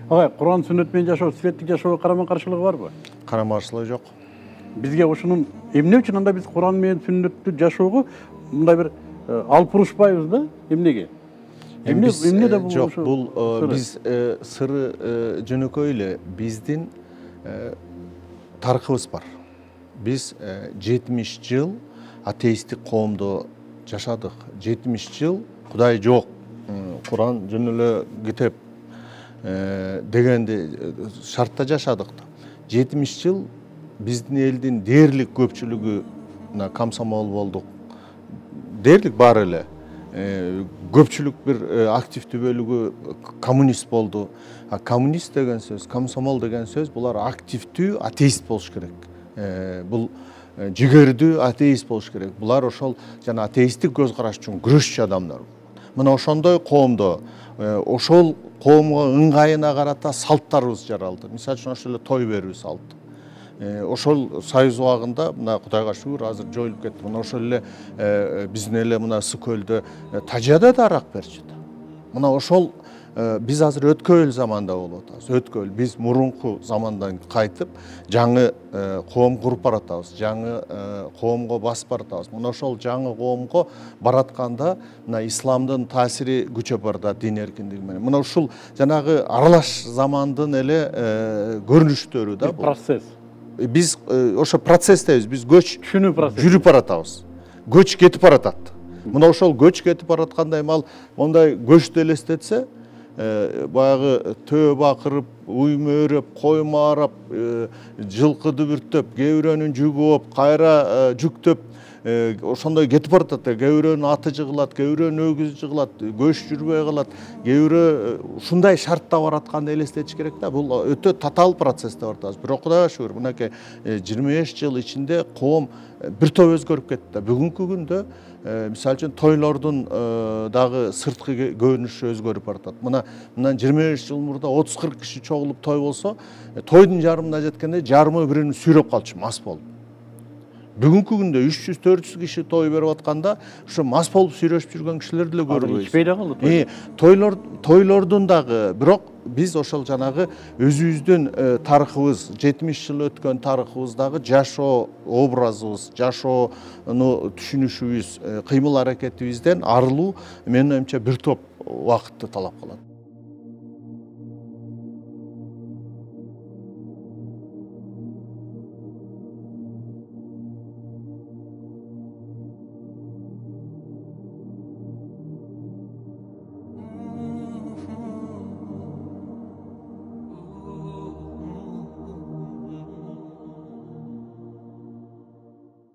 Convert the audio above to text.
Агай, Куран сүннөт менен жашоо, светтик жашоого карама-каршылыгы барбы? Карама-каршылыгы жок. Бизге ушунун эмне үчүн анда биз Куран менен сүннөттү жашоого мындай бир алып урушпайбыз да? Эмнеге? Эмне да жок, бул биз сыры жөнөкөй эле биздин тарыхыбыз бар. Биз 70 жыл атеисттик коомдо жашадык. 70 жыл Кудай жок. Куран жөн эле китеп дегенди шартта жашадык. 70 жыл биздин элдин дээрлик көпчүлүгү комсомол болдук. Дээрлик бар эле. Көпчүлүк бир активдүү бөлүгү коммунист болду. Коммунист деген сөз, комсомол деген сөз булар активдүү атеист болуш керек. Бул жигердүү атеист болуш керек. Булар ошол жана атеисттик көз караш үчүн күрөшчү адамдар. Мына ошондой коомдо ошол коомго ыңгайына карата салттарыбыз жаралды. Мисалы үчүн ошол эле той берүү салты. Ошол союз убагында мына Кудайга шүгүр азыр жоюлуп кетти. Мына ошол эле биздин эле мына Ысык көлдө Тажияда да арак берчү. Мына ошол биз азыр өткөн заманда болуп атабыз. Өткөн биз мурунку замандан кайтып жаңы коом куруп баратабыз. Жаңы коомго басып баратабыз. Мына ошол жаңы коомго баратканда мына исламдын таасири күчөп барат дин эркиндиги менен. Мына ушул жанагы аралаш замандын эле көрүнүштөрү да бул. Процесс. Биз ошо процесстебиз. Биз көч жүрүп баратабыз. Көч кетип баратат. Мына ошол көч кетип бараткандай мал мондай көчтү элестетсе, баягы төө бакырып, уй мөөрөп, кой маарап, жылкы дүбүртөп, кебирөнүн жүгү болуп, кайра жүктөп, ошондой кетип баратат. Кебирөнүн аты жыгылат, кебирөнүн өгүзү жыгылат, көч жүрбөй калат. Кебирөө ушундай шартта баратканды элестетиш керек да. Бул өтө татаал процессте баратабыз. Бирок Кудайга шүгүр, мынакей 25 жыл ичинде коом бир топ өзгөрүп кетти. Бүгүнкү күндө мисалы үчүн тойлордун дагы сырткы көрүнүшү өзгөрүп баратат. Мындан 25 жыл мурда 30-40 киши чогулуп той болсо, тойдун жарымына жеткенде жарымы бирин сүйрөп калчу, мас болуп. Бүгүнкү күндө 300-400 киши той берип атканда, ошо мас болуп сүйлөшүп жүргөн кишилерди эле көрбөйбүз. Ичпей да калды. Тойлордун дагы, бирок биз ошол жанагы өзүбүздүн тарыхыбыз, 70 жыл өткөн тарыхыбыздагы жашоо образыбыз, жашоону түшүнүшүбүз, кыймыл аракетибизден арылуу менин оюмча бир топ убакытты талап кылат.